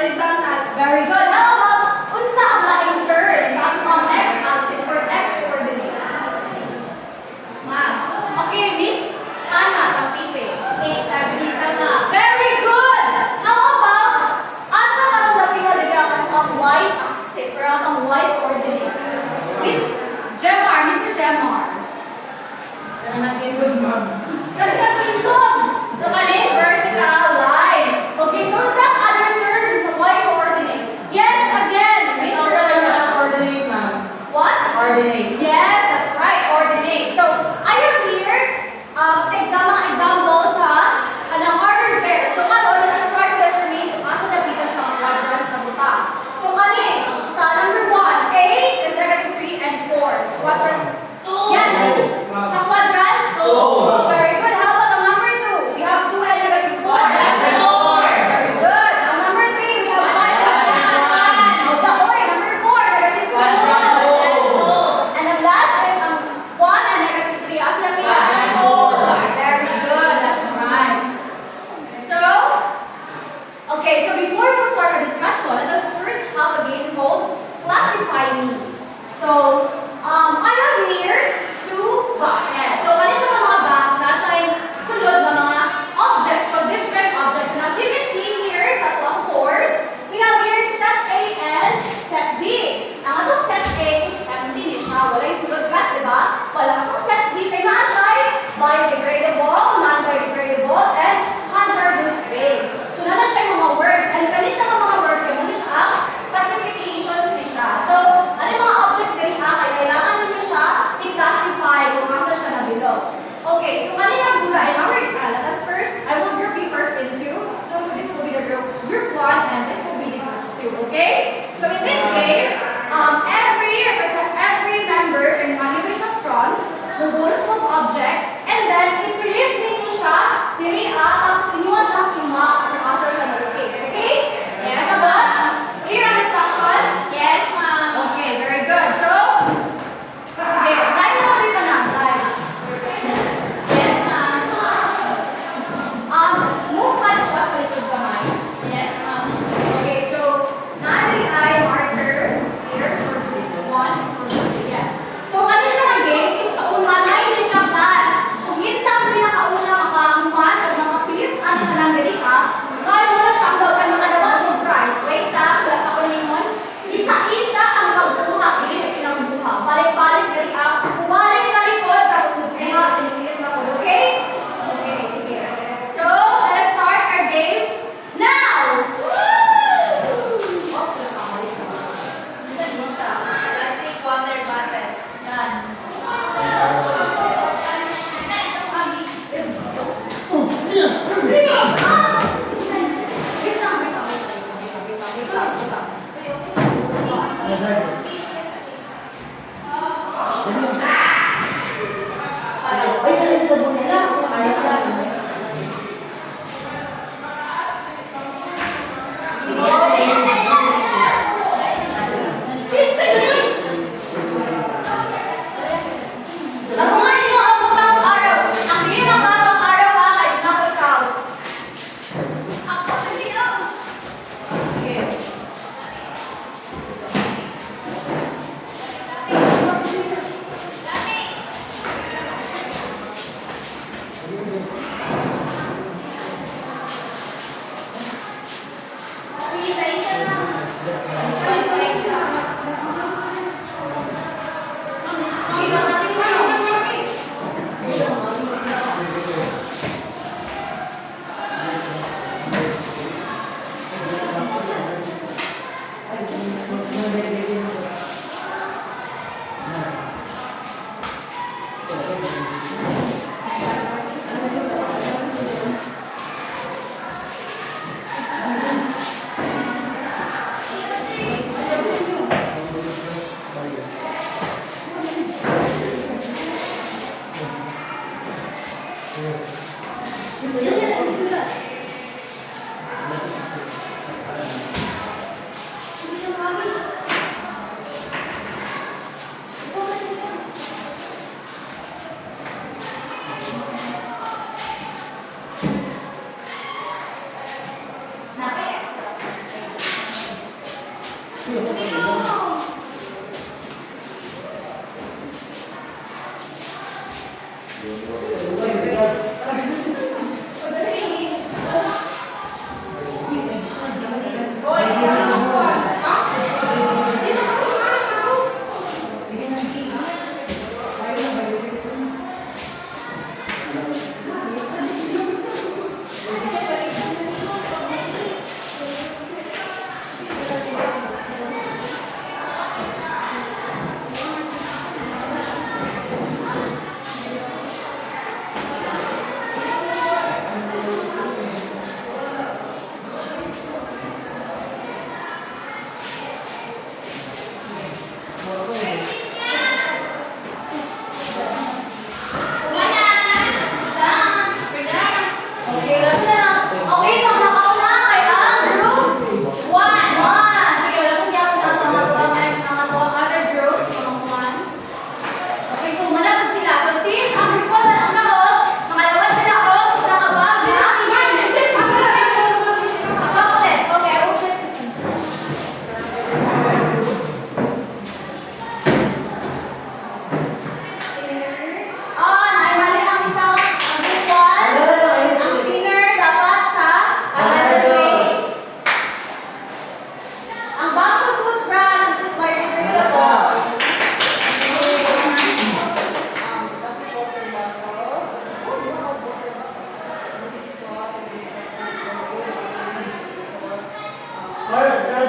Horizontal. Very good. How about unsa ang laing turn sa atong x-axis or x-coordinate? Ma'am. Okay, Miss Ana Tapipe. X-axis sama. Very good. How about asa ang napinaligan ang y-axis or ang y-coordinate? Miss Gemar, Mr. Gemar. Nakatindog, ma'am. Kanina pindot. The kanina vertical line. Okay, so what's that other term sa y-coordinate? Yes, again. It's Mr. also known as Gemar. ordinate, ma'am. What? Ordinate. Yes, that's right, ordinate. So, I have here examples ha, ng ordered pair. So, ano, let us start with letter me kung asa napita siya ang quadrant na buta. So, kani, sa number 1, 8 is negative 3 and 4. So, quadrant 2. Yes. Sa quadrant 2. Very good. How about ang number 2? We have 2 and negative 4. Quadrant 4. Very good. Ang number 3, we have 1 and negative 1. Oh, the oy, number 4, negative 2. Quadrant 2. And the last is 1 and negative 3. Asa napita? Quadrant 4. Very good. That's right. So, okay. So before we start our discussion, let us first have a game called Classify Me. So, I have here 2 boxes. So, ano siya mga box na siya yung sulod ng mga objects. So, different objects. Now, as you can see here sa tuwang board, we have here set A and set B. Ang atong set A is empty ni siya. Wala yung sulod class, di ba? Wala atong set B kay naa siya ay biodegradable, non-biodegradable, and hazardous waste. So, nana siya yung mga words. And kani siya ang mga words, kaya muna siya ang classifications ni siya. So, ano yung mga objects gani kay kailangan ninyo siya i-classify kung asa siya nabilog. Okay, so kanina gulay, let us first, I will group you first in 2. So this will be the group 1 and this will be the group 2, okay? So in this game, every member in one of is up front, mubulot mong object, and then ipilit ninyo siya, diri tapos inuha siya kima kung asa siya nalocate, okay? Yes, Asa ba? Clear ang instructions? Yes, ma'am. Okay, very good. So, sige, line na ulit na line. Yes, ma'am. Move ka na sa likod kamay. Yes, ma'am. Okay, so, nari ay marker here for group 1 for group 2. Yes. So, ano siya na game is kaunanay ni siya class. Kung minsan pinakauna makahuman o makapilit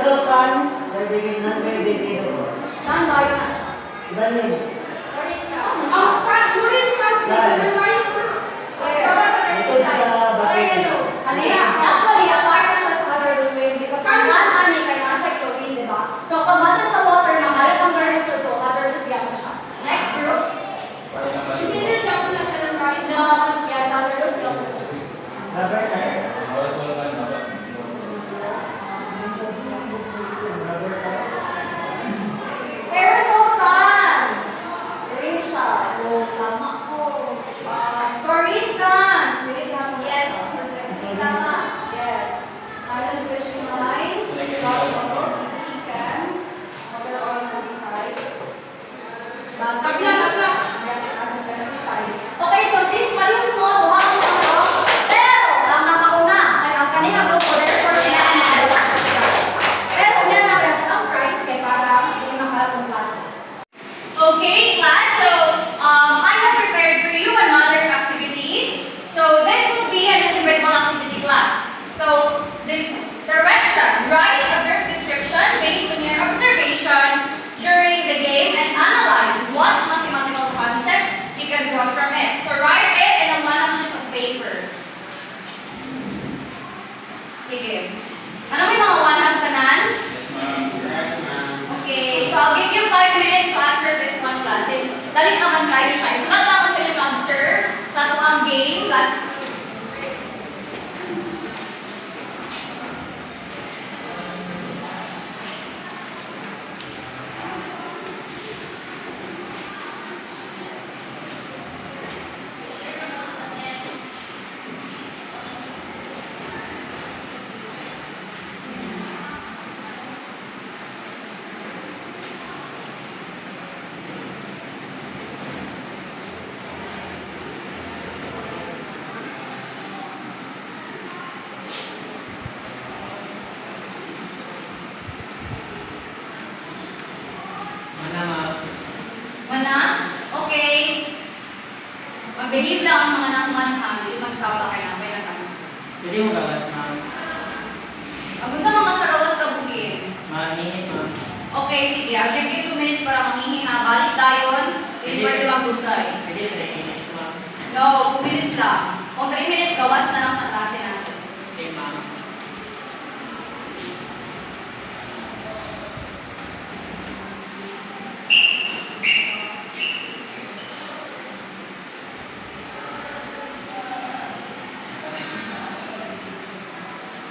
also can, pwede pwede dito. Saan ba yun na siya? Galing. Lurin Francis, Saan? ano ba yun? Ito sa bakit. Ano yan? Actually, apart na siya sa hazardous waste because kung ani kay na siya chlorine, di ba? So, pag matan sa water, nakalat ang garnis so hazardous yan na siya. Next group. Consider job na siya ng right na, yes, hazardous yan. Rubber tires. Rubber tires. Aerosol can. Rin siya. O, tama ko. Chlorine cans. Dili ka mo. Yes. Tama. Yes. Island fishing line. Water bottles. CT cans. Water oil modified. Okay, so since malinis mo, duha ang ano, pero ang nakauna ay ang kanina grupo, therefore pero yan na natin ang price kay para hindi makalatong klase. Okay, class, so I have prepared for you another activity. So this will be an individual activity class. So the direction, write a brief description based on your observations during the game and analyze what mathematical concept you can draw from it. So write it in a manang sheet of paper. Sige. Ano may mga one-half tanan? Okay, so I'll give you 5 minutes to answer this one class. Dali naman kayo siya. Sulat naman sa inyo answer sa tuwang game class. Mana? Okay. Mag-behave lang ang mga nakumanhang. Hindi magsaba kayo na kaya natapos. Jadi mo gawas, ma'am. Ang sa mga sarawas ka bugin. Mani, ma'am. Okay, sige. I'll give you 2 minutes para mangihi ha. Balik dayon. Hindi pwede magdugay. Pwede 3 minutes, ma'am. No, 2 minutes lang. Kung 3 minutes, gawas na lang sa klase natin. Okay, ma'am.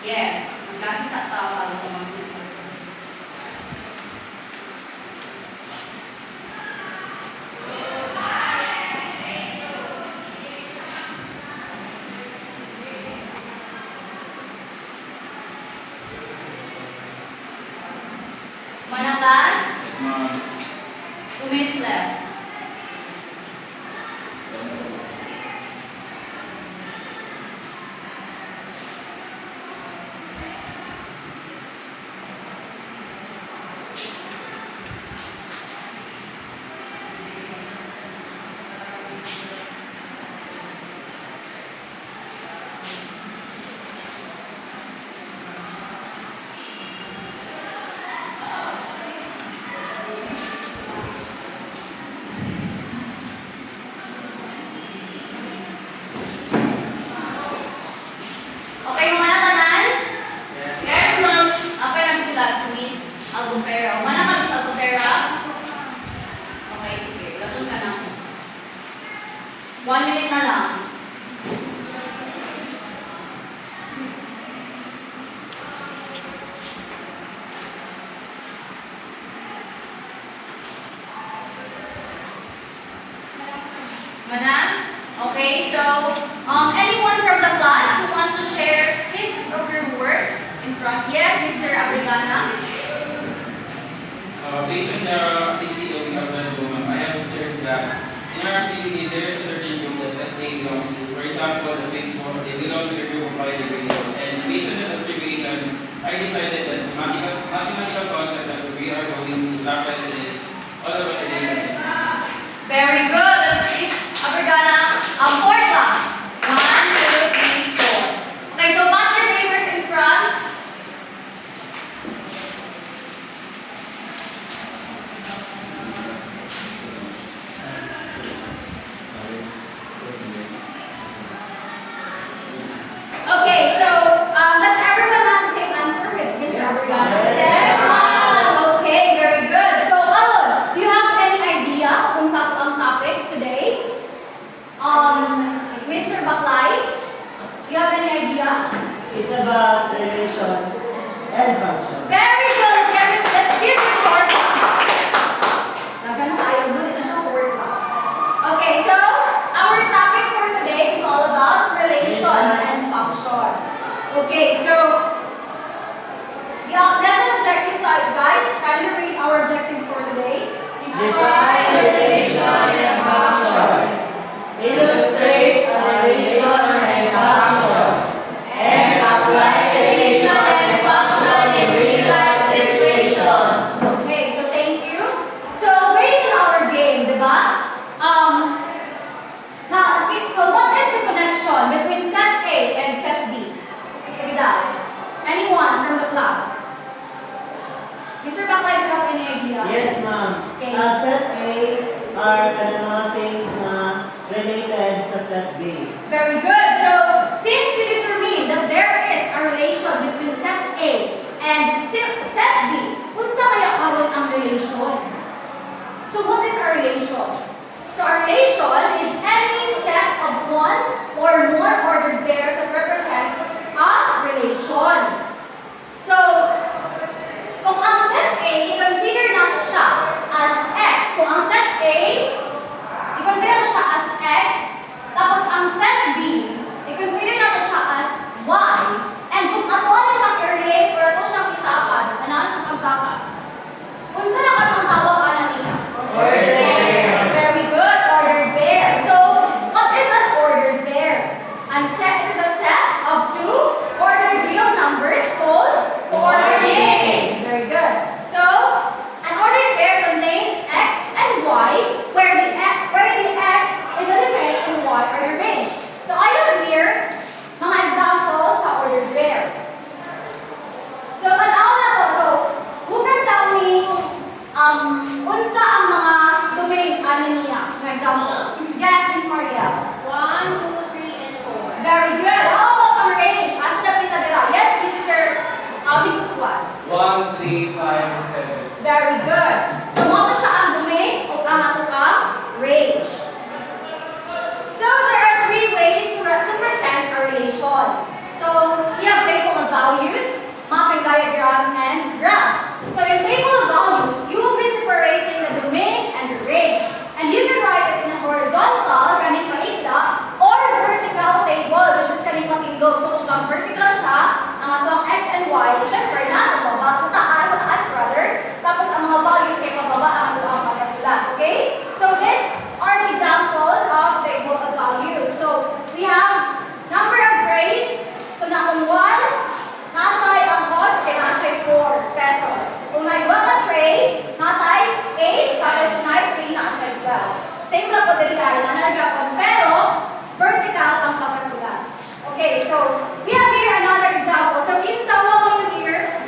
Yes. Klase sa tawag ko mag-isa. Mana class? 2 minutes left. Okay, mga tanan? Yes, ma'am. Ako yung nagsulat si Miss Albufera. Mana ka, Miss Albufera? Okay, sige. Latun ka na. 1 minute na lang. Mana? Okay, so anyone from the class who wants to share his or her work in front? Yes, Mr. Abrigana. Based on the activity that we have done, I have observed that in our activity, there is a certain group that they belong to. For example, the big four, they belong to the group of biodegradable. And based on that observation, I decided that the mathematical concept that we are going to tackle is all about relationships. Very good. Let's keep Abrigana. 4 class. 1, 2, 3, 4. Okay, so pass your papers in front. and function. Very good. Let's give it 4 claps. Nagano tayo mo, dito siya 4 claps. Okay, so our topic for today is all about relation and function. Okay, so the lesson objectives are, guys, can you read our objectives for today? Define the relation and function. Illustrate a relation and function. And apply the relation and function in real-life situations. Okay, so thank you. So based on our game, diba? Now, okay, so what is the connection between set A and set B? Sige daw. Anyone from the class? Mr. Baklay, do you have any idea? Yes, ma'am. Okay. Set A are mga things na related sa set B. Very good. So, since you determined that there is a relation between set A and set B, unsa kaya karon ang relation? So, what is a relation? So, a relation is any set of one or more ordered pairs that represents a relation. So, kung ang set A, i-consider natin siya as X. Kung ang set A, i-consider natin siya as X. Tapos ang set B, i-consider natin siya as Y. And kung ato na siyang i-relate or ato siyang itapan, ano siyang pagtapan? Kung saan ang anong tawag ka niya? Ordered pair. Very good, ordered pair. So, what is an ordered pair? It is a set of two ordered real numbers called coordinates. Very good. So, an ordered pair contains X and Y, where the X is the limit and Y are the range. So, I have here mga examples sa ordered pair. So, pag-aw na to. So, bukan daw ni unsa ang mga domains ano niya. Ng example. Yes, Miss Maria. 1, 2, 3, and 4. Very good. How about ang range? Asa na pita dira? Yes, Mr. Bigutuan. 1, 3, 5, and 7. Very good. So, mo to siya ang domain o ang ato ka range. So, there are 3 ways to present a relation. So, we have table of values, mapping diagram, and graph. So, in table of values, you will be separating the domain and the range. And you can write it in a horizontal, kaning paikda, or vertical table, which is kaning patindog. So, kung ang vertical siya, ang atong X and Y, syempre, nasa baba, mataas rather, tapos ang mga values kay pababa ang atong papasulat. Okay? So, these are the examples of table of values. So, we have number of grays. So, na kung 1, nasa'y ang cost, kaya nasa'y 4 pesos. Kung naiwan na tray, natay 8, tapos kung nai 3, nasa'y 12. Same lang po dali kaya na nalagyan pero vertical ang kapasulat. Okay, so we have here another example. So, kinsa mo yun here,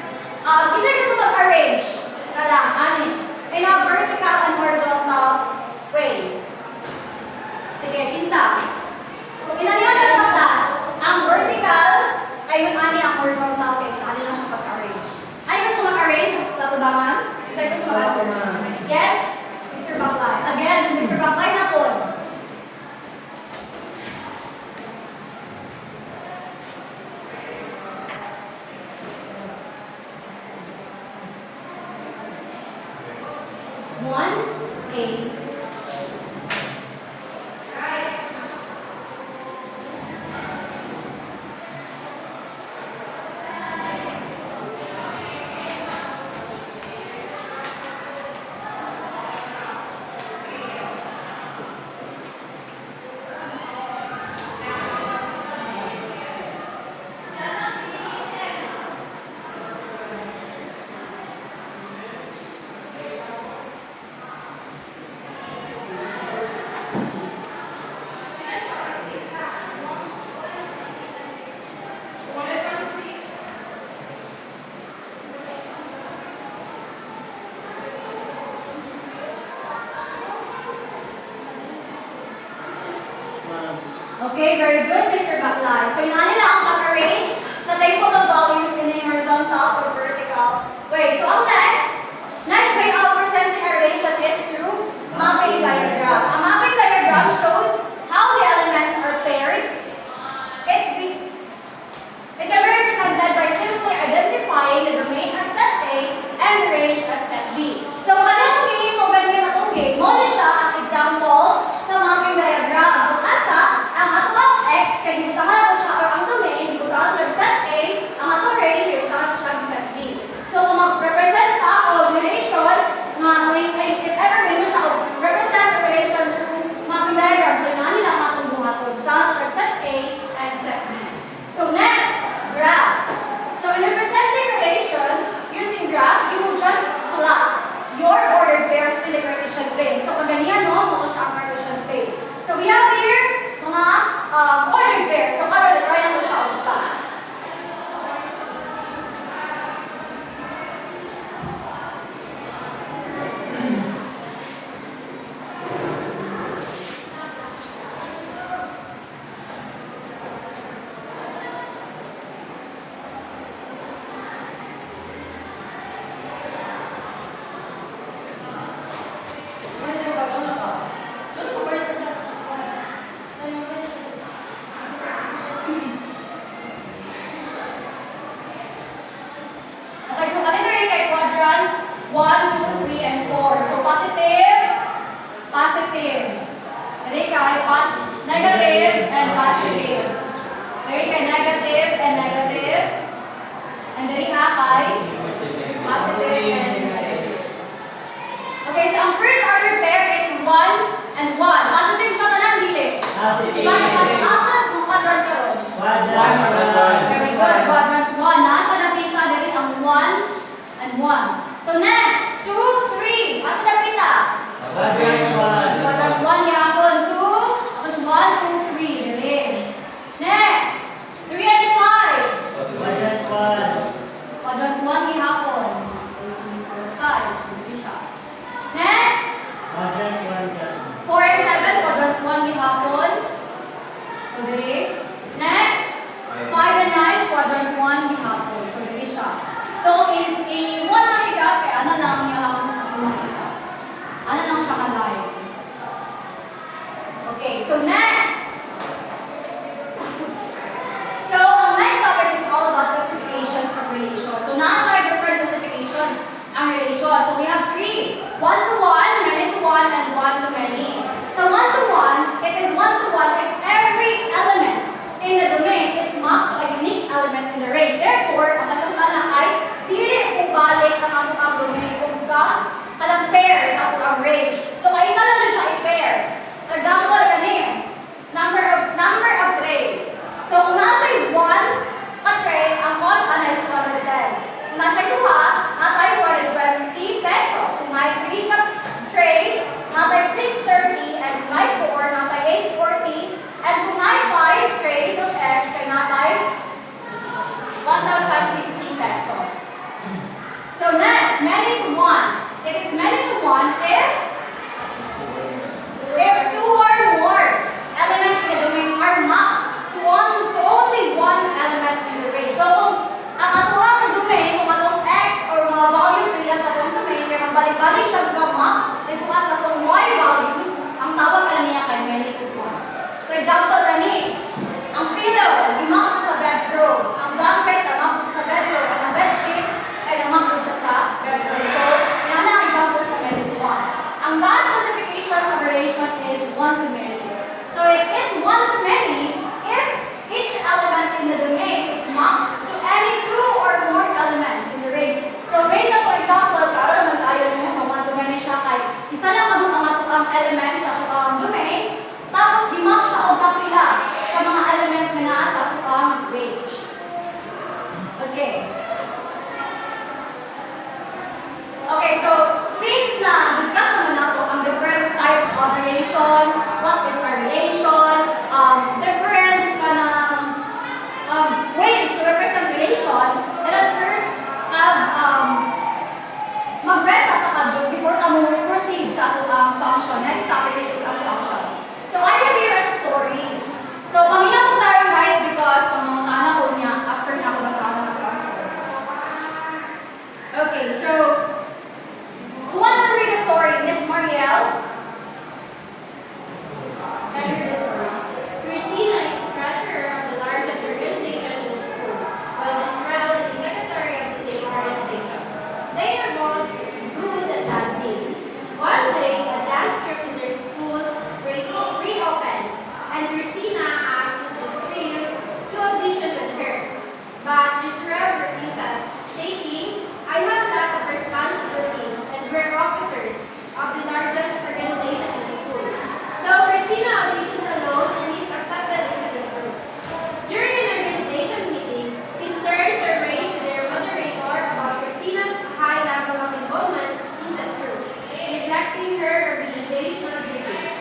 kinsa gusto mag-arrange? Lang, ani, in a vertical and horizontal way. Sige, kinsa? Kung inanihan ka siya class, ang vertical, ayun ani ang horizontal kay ani lang siya pag-arrange. Ay gusto mag-arrange latubangan? Say gusto mag-answer. Yes, Mr. Baklay. Again, si Mr. Baklay na po. One, eight. Okay, very good, Mr. Baklay. So, yun nila ang pag-arrange sa table of values in a horizontal or vertical way. So, ang next way of presenting a relation is through mapping diagram. A mapping diagram shows how the elements are paired. It can be represented by simply identifying the 1, 2, 3, and 4. So positive, positive. Dali kay negative and positive. Dali kay negative and negative. And dali ka kay positive and negative. Okay, so ang first order pair is 1 and 1. Positive siya na lang dito. Positive. Positive action kung quadrant ka ron. Quadrant 1. Very good. Quadrant 1. Nasa napita dali ang 1 and 1. So next, 2, 3. Asa napita? Quadrant 1. Quadrant 1 gihapon. 2, tapos 1, 2, 3. Dali. Next, 3 and 5. Quadrant 1. Quadrant 1 gihapon. 5. Dali siya. Next, Quadrant 1 yan. 4 and 7. Quadrant 1 gihapon. So dali. Next, 5 and 9. Quadrant 1 gihapon. So dali siya. So i-watch na ikaw kaya ano lang niya hapon na makita. Ano lang siya ka-live. Okay, so next. So, ang next topic is all about classifications of relations. So, nasa different classifications ang relation. So, we have 3. 1-to-1, many-to-one, and 1-to-many. So, 1-to-1, it is 1-to-1 if every element in the domain is mapped to a unique element in the range. Therefore, ang kasamtala ay dili ubalik ang among domain kung kanang pair sa among range. So, isa lang din siya i-pair. For example, kani, number of trays. So, kung nasa 1 ka-tray, ang cost ana is 210. Kung nasa 2, natay 420 pesos. Kung may 3 ka-trays, natay 630. And kung may 4, natay 840. And kung may 5 trays of X, kay natay 1,050 pesos. So next, many to one. It is many to one if 2 or more elements in the domain are mapped to only one element in the range. So kung ang atuang domain, kung atong X or mga values nila sa atong domain, kaya balik-balik siya map, dito ka sa atong Y values, ang tawag ka niya kay many to one. So example kani, ang pillow, i-map siya sa bedroom. Ang blanket, i-map siya sa bedroom. At ang bedsheet, ay i-map siya sa bedroom. So, yan ang example sa many to one. Ang last classification of relation is 1 to many. So, it is 1 to many if each element in the domain is mapped to any 2 or more elements in the range. So, based on for example, karon naman tayo ng 1 to many siya kay isa lang ang elements sa domain, tapos di-map siya og kapila sa mga elements na naa sa atong range. Okay. Okay, so since na-discuss naman nato ang different types of relation, what is a relation, different ways to represent relation, let us first have mag-rest at takadyo before tayo proceed sa atong function. Next topic is ang function. So I have here a story. So paminaw ko tayo guys because pamangutan ko niya after na ako basahan ng story. Okay, so who wants to read the story? Miss Marielle? Can you read the story? Christina is the treasurer of the largest organization in the school, while Israel is the secretary of the same organization. They are both good at dancing. One day, a dance troupe in their school reopens, and Christina asks Israel to audition with her. But Israel refuses, stating, "I have a lot of responsibilities, and we're officers of the largest organization in the school." So Christina auditions alone and is accepted into the group. During an organization meeting, concerns are raised to their moderator about Christina's high level of involvement in the group, neglecting her organizational duties.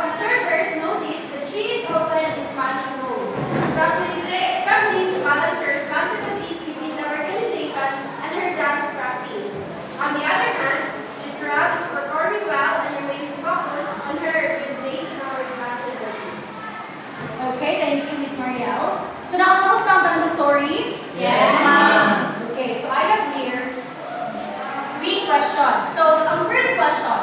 Observers notice that she is often in panic mode, struggling to balance her responsibilities within the organization and her dance practice. On the other hand, Israel is performing well and remains focused on her organizational responsibilities. Okay, thank you, Miss Marielle. So nakasabot ka ang sa story? Yes, ma'am. Okay, so I have here 3 questions. So, ang first question,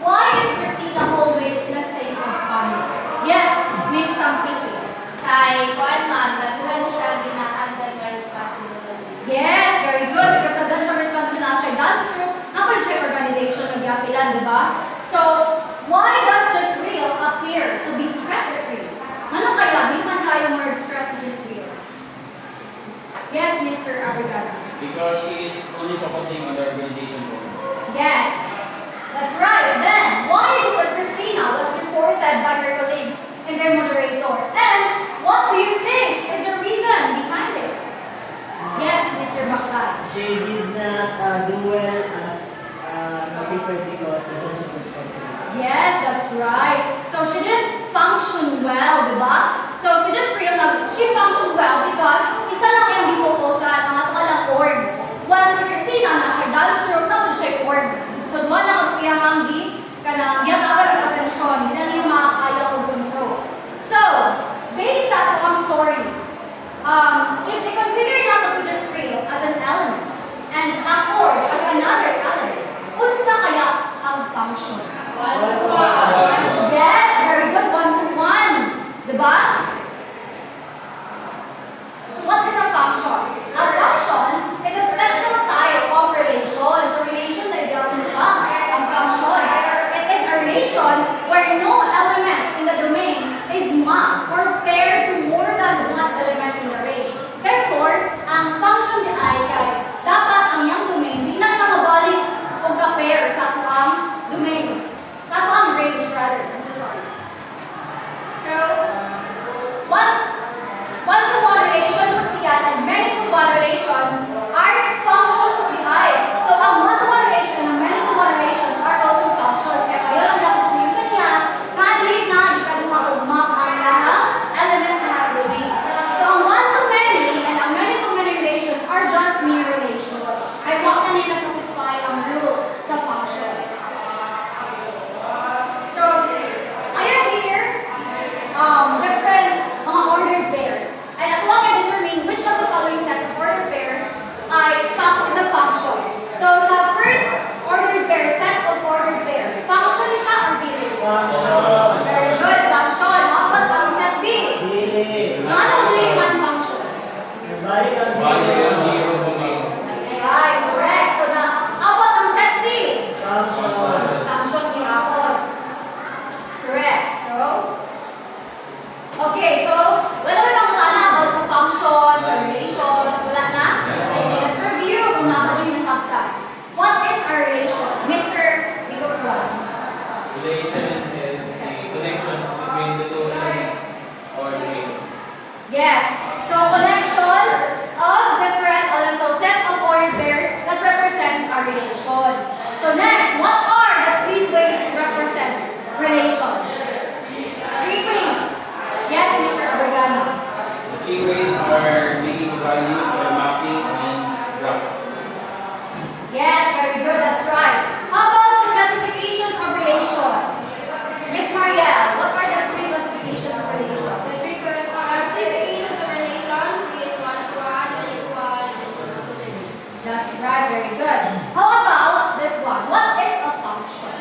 why is Christina always in a state of panic? Yes, Miss Sampiki. Kay kuan man, daghan siya ginahandle nga responsibilities. Yes, very good. Because nagdaan siya responsibility na siya dance troupe. Napag focusing on the organization goal. Yes, that's right. Then, why is it that Christina was reported by her colleagues and their moderator? And what do you think is the reason behind it? Yes, Mr. Bakay. She did not do well as an officer because of the responsibility. Yes, that's right. So she didn't function well, diba? So si just real na, she functioned well because isa lang yung di-focusan, ang ato lang org. While si Christina na siya dance group, tapos siya org. So duwa na kung piyamang di, kanang ginatawa ng atensyon, hindi na niyo makakaya kong control. So, based sa ang story, if we consider not as just real as an element, and ang org as another element, unsa kaya ang function? Yes, very good. 1-to-1. Diba? So what is a function? A function is a special type of relation. So relation na idawin siya, ang function. It is a relation where no element in the domain is mapped or paired to more than one element in the range. Therefore, ang function ni ay kay dapat ang iyang domain di na siya mabalik o ka-pair sa ato ang domain. Sa ato ang range rather. I'm so sorry. So, one-to-one relation puts yan and many-to-one relations are functions of the I. So, ang one-to-one relation and many-to-one relations are also functions. Kaya kayo lang lang kung yung kanya, kahit na di ka lumapag-map ang lahat elements na nasa domain. So, ang one-to-many and ang many-to-many relations are just mere relations. Ay, wag na nila satisfy ang rule sa function. So, I have here different mga ordered pairs. And at one can determine which of the following sets of ordered pairs is a function. So, sa first ordered pair, set of ordered pairs, function siya or dili? Function. Very good, function. How about ang set B? Dili. Ano dili man function? Balik ang Right, correct. So, how about ang set C? function. Function gihapon. Correct. So, okay, so, wala ba bang tana about sa functions, sa relations, wala na? Okay, so let's review kung nakadyo yung sabta. What is a relation? Mr. Bigokwan. Relation is the connection between the two elements or the Yes. So, connections of different, also set of ordered pairs that represents a relation. So, next, what are the three ways to represent relations? Three ways. Yes, Mr. Abrigano. The three ways are making values or mapping and graph. Yes, very good. That's right. How about the classifications of relation? Miss Marielle, what are the three classifications of relation? The three classifications of relations is one-to-one, many-to-one, and one-to-many. That's right. Very good. How about this one? What is a function?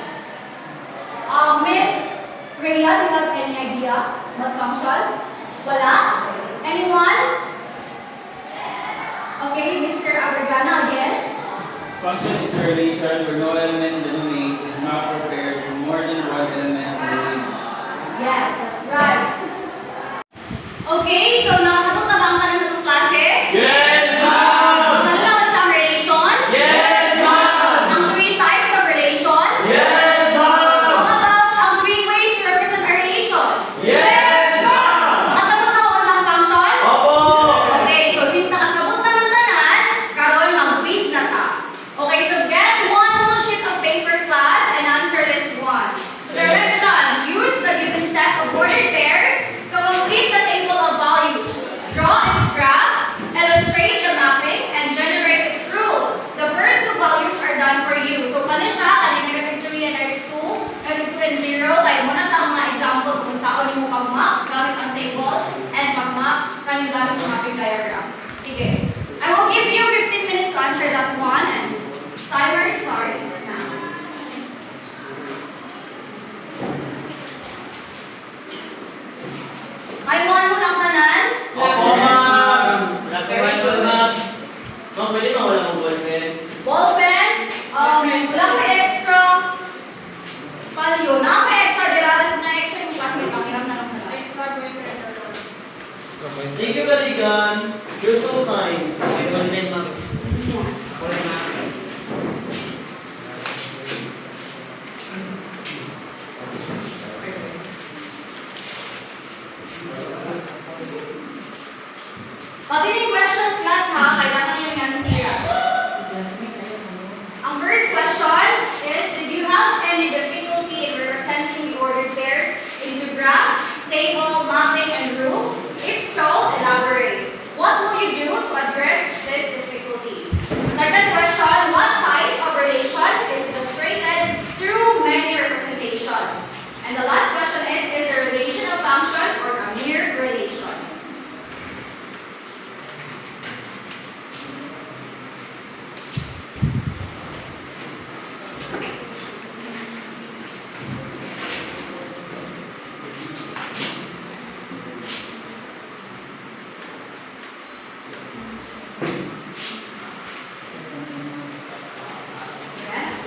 Miss Rhea, do you have any idea what function? Wala? Anyone? Okay, Mr. Abrigana again. Function is a relation where no element in the domain is not prepared for more than one element in the range. Yes, that's right. Okay, so nakasabot na ba ang kanan ng klase? Yes, Ano na ba sa relation? Yes, ma'am! Ang three types of relation? Yes, How about ang three ways to represent a relation? Yes, Nakasabot na ako sa function? Opo! Okay, so since nakasabot na ng tanan, karon mag-quiz na ta. Okay, so get one full sheet of paper class and answer this one. Directions. Use the given set of ordered pairs to complete the table of values. Draw its graph, illustrate the mapping, and generate its rule. The first two values are done for you. So, kani siya, kani negative 3 and negative 2, negative 2 and 0, kaya mo na siya mga example kung saan mo pag-map gamit ang table and pag-map kani gamit ang mapping diagram. Sige. I will give you 15 minutes to answer that one and timer starts now. May one mo lang tanan? Opo, ma'am. Very good, ma'am. Ma'am, pwede ba wala mong ballpen? Ballpen, wala ko extra palyo. Na ako extra, diralas na extra yung classmate. Pakiram na lang na extra boyfriend. Thank you, Balikan. You're so kind. May content, ma'am. table, mopping, and roof? If so, elaborate. What will you do to address this difficulty? Second question, what type of relation is illustrated through many representations? And the last question is the relation a function or a mere relation? Yes?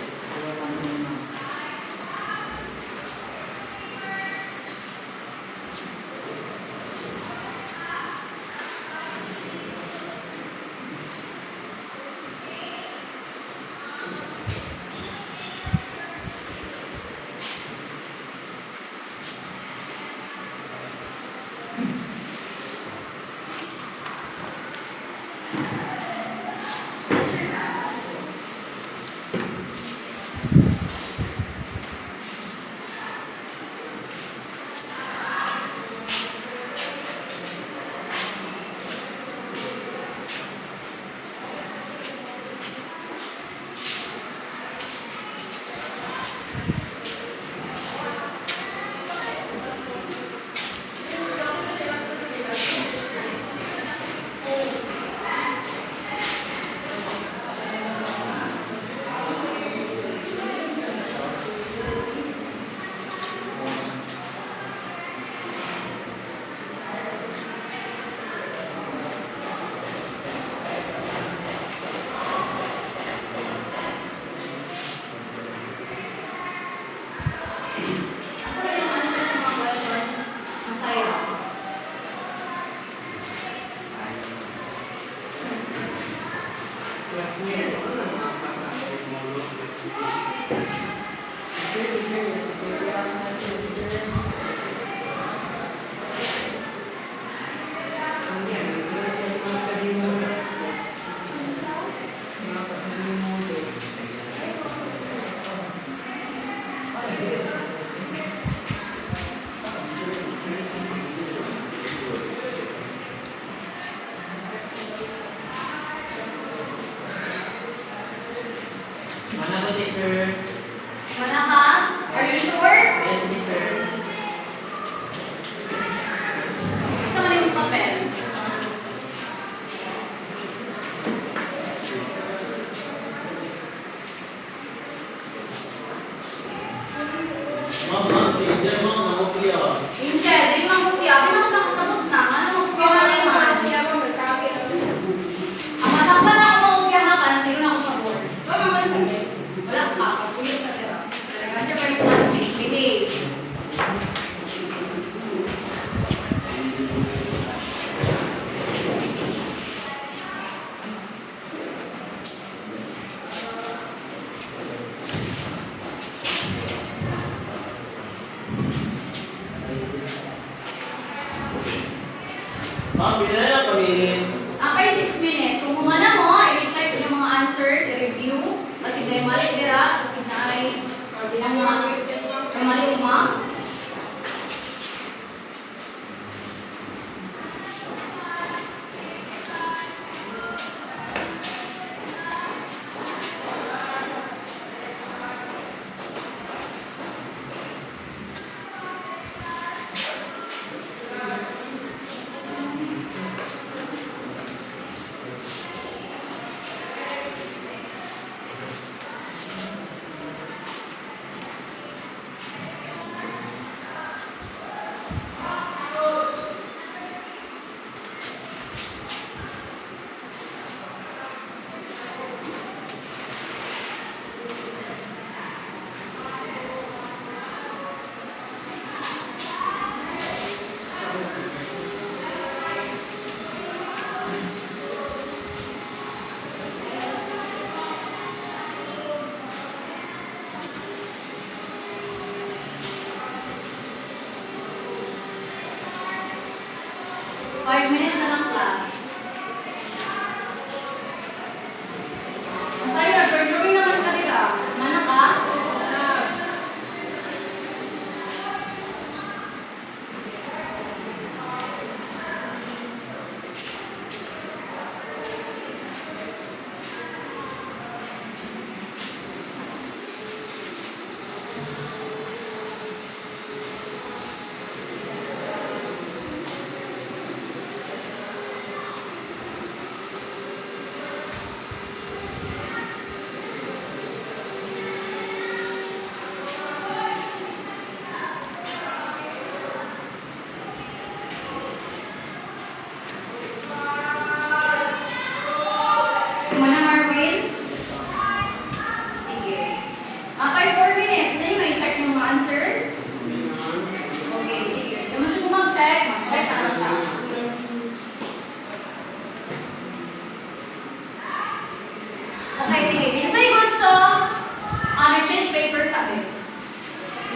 Ano yung answer sa mga questions? Masaya. Mana ko, teacher? Mana ka? Are you sure? Yes, teacher. Isa man yung papel. Ma'am, si Angel, ma'am, nakopya. Angel, di mo mukya. Di mo nakasabot na. Ano mukya ka rin man? Ang matakpan na ako mukya na kan, sino na ako sa board? Wala ka. Pagpulit sa tira. Talaga siya pa yung classmate. Behave. Ma'am, pila na lang pa minutes. Okay, 6 minutes. Kung humana mo, i-check yung mga answers, i-review. Kasi may mali dira, kasi na ay, or di lang mga, may mali yung ma'am. Five minutes na lang class. Masaya na, pero drawing naman ka dira. Mana ka?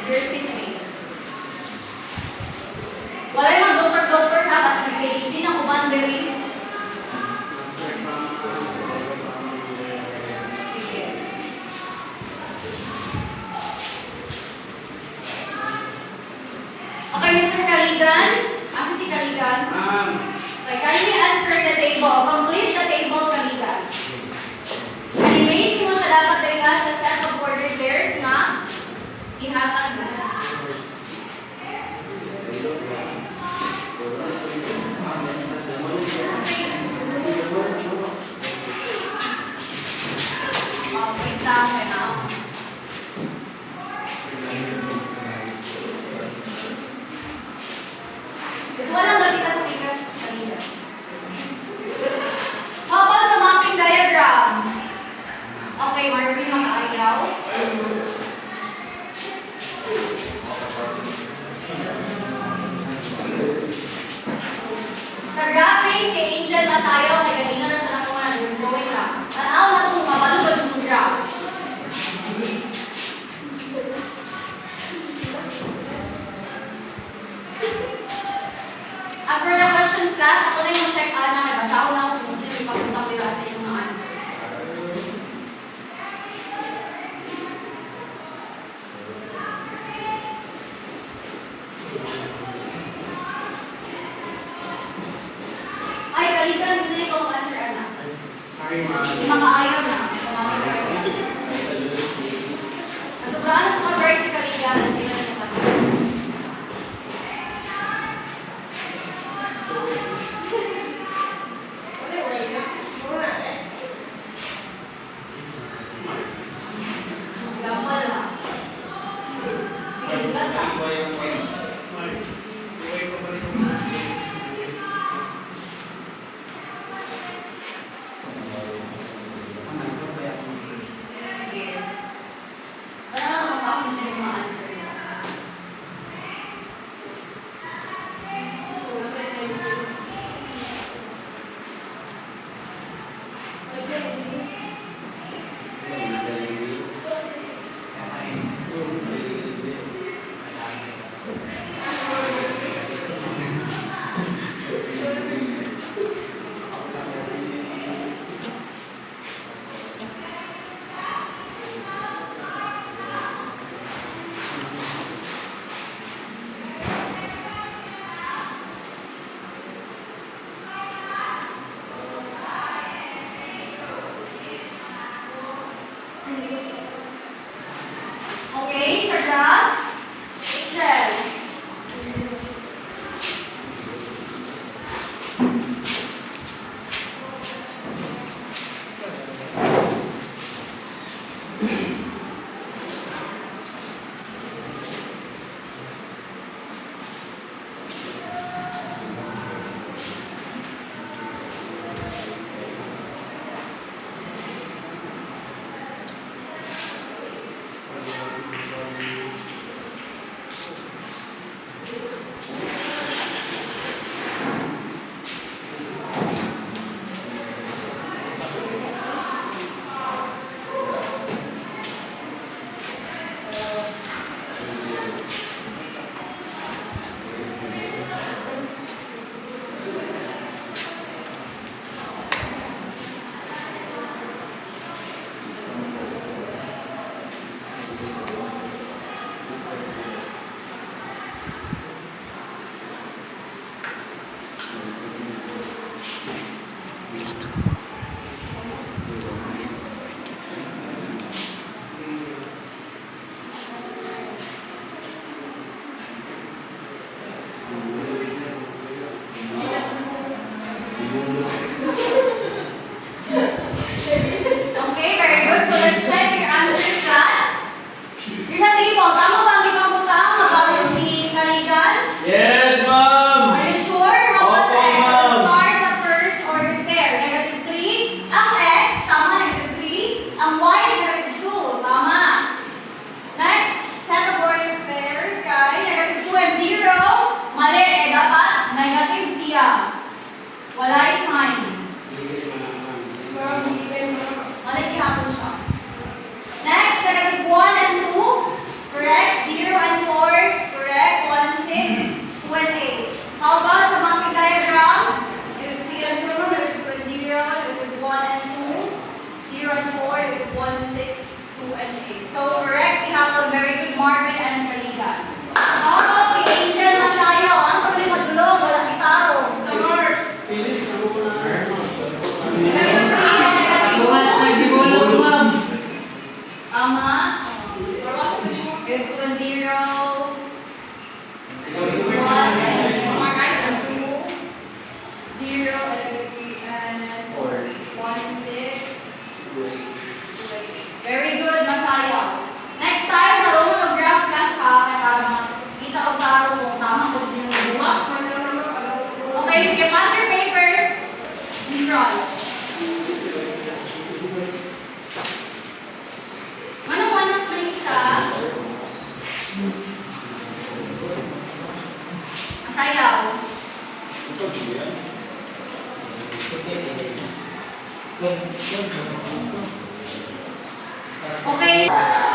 Dear seatmate. Walay mga doktor-doktor ha, kasi may PhD na uban diri. Sige. Okay, Mr. Kaligan. Asa si Kaligan? Okay, kindly answer the table. Complete the table, Kaligan. Animate mo siya dapat dahil sa set of ordered pairs na ihatag mo. Wait lang, okay na. Ito walang gabi ka sa fingers kanina. How about sa mapping diagram? Okay, Marvin, makaayaw. Sa graphing, si Angel masayaw kay kanina na siya nakuha na going lang. Tanaw na itong mabalubad yung graph. As for the questions class, ako na yung check out na nabasa ko na kung sino yung papuntang nila sa inyong mga answer. Ay, kalitan, yun na ikaw ang answer, anak. Hindi makaayaw na. Nasubraan na sa mga birds si kalitan, sila na yung tanong. Gambal na. Sige, sugat na. Sige. Para lang makakamit yung mga answer niya. Okay, sa graph, Angel. Roy. Ano-ano rin sa sayaw. Okay.